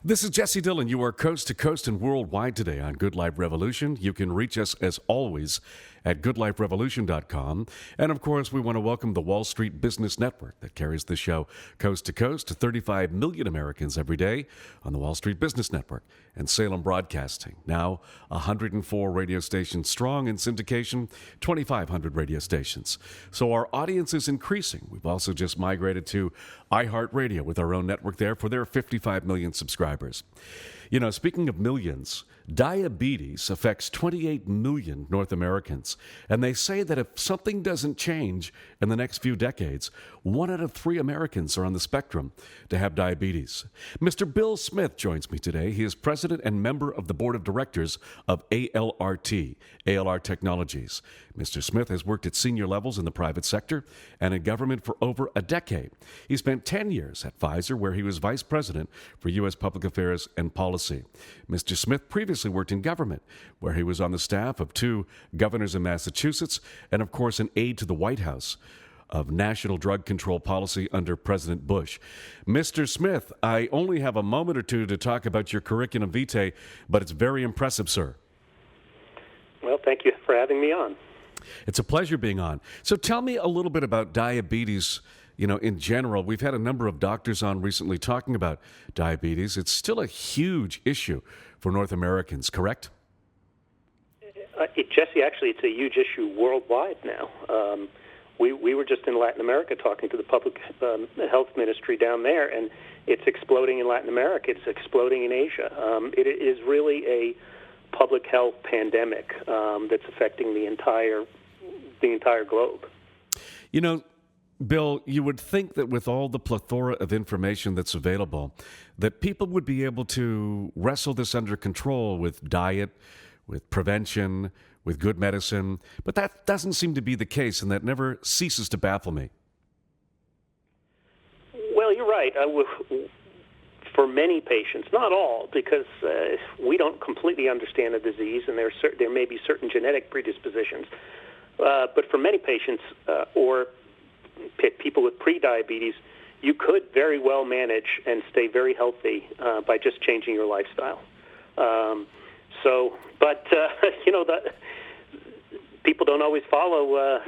This is Jesse Dillon. You are coast to coast and worldwide today on Good Life Revolution. You can reach us, as always, at goodliferevolution.com. And, of course, we want to welcome the Wall Street Business Network that carries the show coast to coast to 35 million Americans every day on the Wall Street Business Network and Salem Broadcasting. Now 104 radio stations strong in syndication, 2,500 radio stations. So our audience is increasing. We've also just migrated to iHeartRadio with our own network there for their 55 million subscribers. You know, speaking of millions, diabetes affects 28 million North Americans, and they say that if something doesn't change in the next few decades, 1 out of 3 Americans are on the spectrum to have diabetes. Mr. Bill Smith joins me today. He is president and member of the board of directors of ALRT, ALR Technologies. Mr. Smith has worked at senior levels in the private sector and in government for over a decade. He spent 10 years at Pfizer, where he was vice president for U.S. Public Affairs and Policy. Mr. Smith previously worked in government, where he was on the staff of 2 governors in Massachusetts and, of course, an aide to the White House of national drug control policy under President Bush. Mr. Smith, I only have a moment or two to talk about your curriculum vitae, but it's very impressive, sir. Well, thank you for having me on. It's a pleasure being on. So tell me a little bit about diabetes, in general. We've had a number of doctors on recently talking about diabetes. It's still a huge issue for North Americans, correct? Jesse, actually, it's a huge issue worldwide now. We were just in Latin America talking to the public health ministry down there, and it's exploding in Latin America. It's exploding in Asia. It is really a public health pandemic that's affecting the entire globe. You know, Bill, you would think that with all the plethora of information that's available, that people would be able to wrestle this under control with diet, with prevention, with good medicine, but that doesn't seem to be the case, and that never ceases to baffle me. Well, you're right. For many patients, not all, because we don't completely understand the disease, and there may be certain genetic predispositions. But for many patients or people with prediabetes, you could very well manage and stay very healthy by just changing your lifestyle. People don't always follow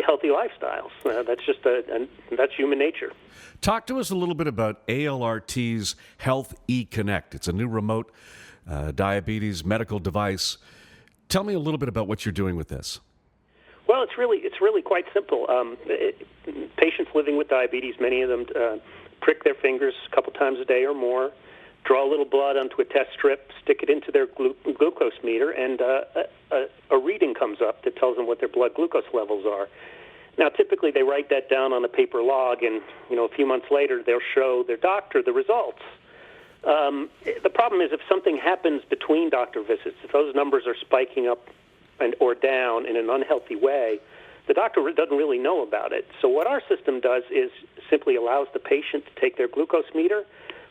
healthy lifestyles. That's human nature. Talk to us a little bit about ALRT's Health eConnect. It's a new remote diabetes medical device. Tell me a little bit about what you're doing with this. Well, it's really quite simple. Patients living with diabetes, many of them prick their fingers a couple times a day or more, draw a little blood onto a test strip, stick it into their glucose meter, and a reading comes up that tells them what their blood glucose levels are. Now, typically they write that down on a paper log, and a few months later they'll show their doctor the results. The problem is if something happens between doctor visits, if those numbers are spiking up or down in an unhealthy way, the doctor doesn't really know about it. So what our system does is simply allows the patient to take their glucose meter,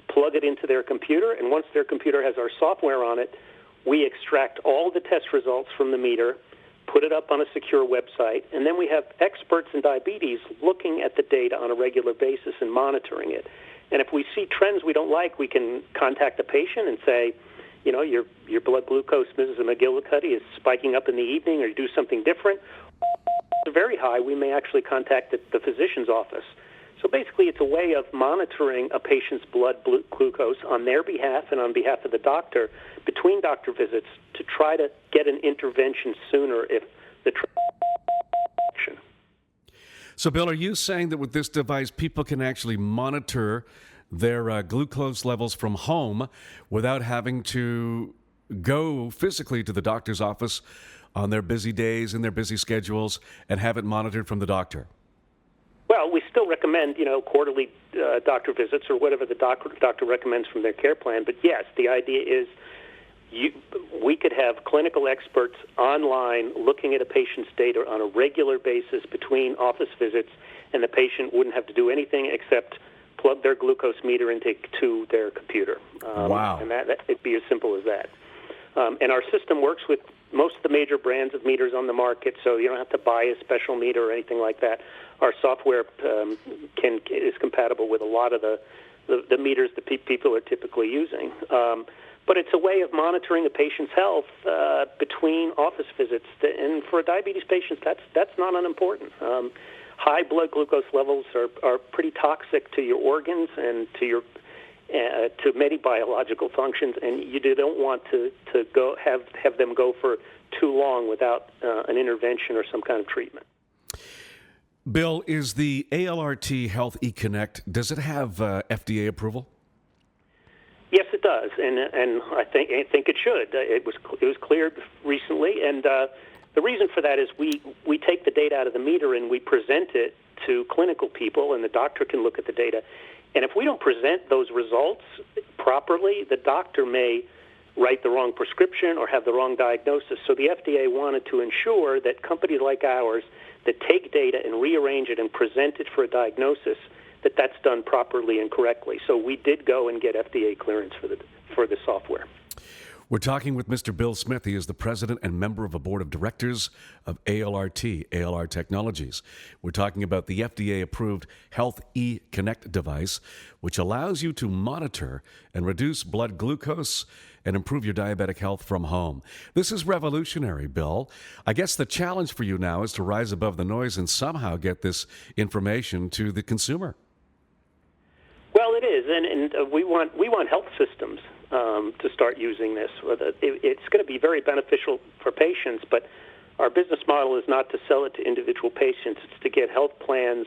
plug it into their computer, and once their computer has our software on it, we extract all the test results from the meter, put it up on a secure website, and then we have experts in diabetes looking at the data on a regular basis and monitoring it. And if we see trends we don't like, we can contact the patient and say, your blood glucose, Mrs. McGillicuddy, is spiking up in the evening, or you do something different. If it's very high, we may actually contact the physician's office. So basically, it's a way of monitoring a patient's blood glucose on their behalf and on behalf of the doctor between doctor visits to try to get an intervention sooner if the So, Bill, are you saying that with this device, people can actually monitor their glucose levels from home without having to go physically to the doctor's office on their busy days and their busy schedules and have it monitored from the doctor? Well, we still recommend, quarterly doctor visits or whatever the doctor recommends from their care plan. But yes, the idea is we could have clinical experts online looking at a patient's data on a regular basis between office visits, and the patient wouldn't have to do anything except plug their glucose meter into their computer. Wow. And it'd be as simple as that. And our system works with most of the major brands of meters on the market, so you don't have to buy a special meter or anything like that. Our software is compatible with a lot of the the meters that people are typically using. But it's a way of monitoring a patient's health between office visits, and for diabetes patients, that's not unimportant. High blood glucose levels are pretty toxic to your organs and to many biological functions, and you don't want to go have them go for too long without an intervention or some kind of treatment. Bill, is the ALRT Health eConnect, does it have FDA approval? Yes, it does, and I think it should. It was cleared recently, and the reason for that is we take the data out of the meter and we present it to clinical people, and the doctor can look at the data. And if we don't present those results properly, the doctor may write the wrong prescription or have the wrong diagnosis. So the FDA wanted to ensure that companies like ours that take data and rearrange it and present it for a diagnosis, that's done properly and correctly. So we did go and get FDA clearance for the software. We're talking with Mr. Bill Smith. He is the president and member of a board of directors of ALRT, ALR Technologies. We're talking about the FDA-approved Health eConnect device, which allows you to monitor and reduce blood glucose and improve your diabetic health from home. This is revolutionary, Bill. I guess the challenge for you now is to rise above the noise and somehow get this information to the consumer. Well, it is, and we want health systems to start using this. It's going to be very beneficial for patients, but our business model is not to sell it to individual patients. It's to get health plans,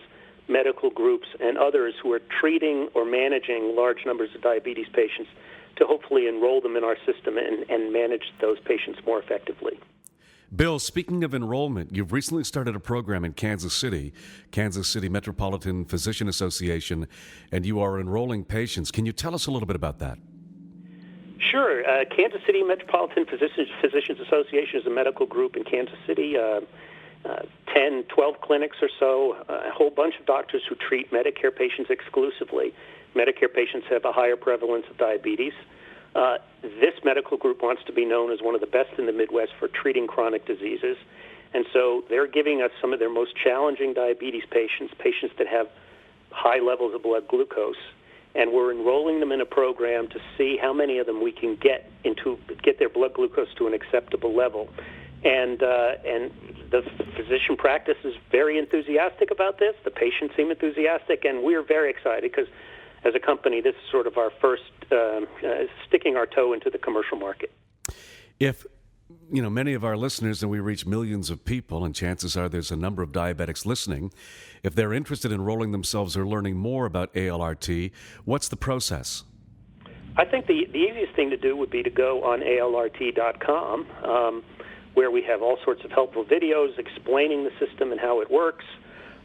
medical groups, and others who are treating or managing large numbers of diabetes patients to hopefully enroll them in our system and manage those patients more effectively. Bill, speaking of enrollment, you've recently started a program in Kansas City Metropolitan Physician Association, and you are enrolling patients. Can you tell us a little bit about that? Sure. Kansas City Metropolitan Physicians Association is a medical group in Kansas City, 10, 12 clinics or so, a whole bunch of doctors who treat Medicare patients exclusively. Medicare patients have a higher prevalence of diabetes. This medical group wants to be known as one of the best in the Midwest for treating chronic diseases. And so they're giving us some of their most challenging diabetes patients that have high levels of blood glucose. And we're enrolling them in a program to see how many of them we can get their blood glucose to an acceptable level. And the physician practice is very enthusiastic about this. The patients seem enthusiastic, and we're very excited because as a company, this is sort of our first sticking our toe into the commercial market. If many of our listeners, and we reach millions of people, and chances are there's a number of diabetics listening, if they're interested in enrolling themselves or learning more about ALRT, what's the process? I think the easiest thing to do would be to go on ALRT.com, where we have all sorts of helpful videos explaining the system and how it works.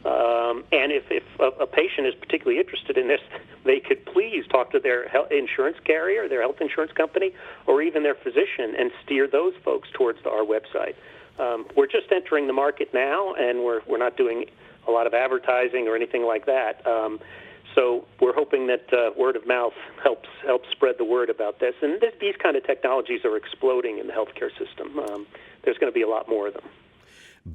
And if a patient is particularly interested in this, they could please talk to their insurance carrier, their health insurance company, or even their physician and steer those folks towards our website. We're just entering the market now, and we're not doing a lot of advertising or anything like that. So we're hoping that word of mouth helps spread the word about this. And these kind of technologies are exploding in the healthcare system. There's going to be a lot more of them.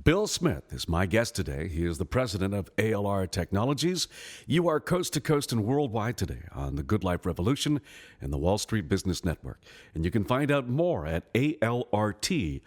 Bill Smith is my guest today. He is the president of ALR Technologies. You are coast to coast and worldwide today on the Good Life Revolution and the Wall Street Business Network. And you can find out more at ALRT.com.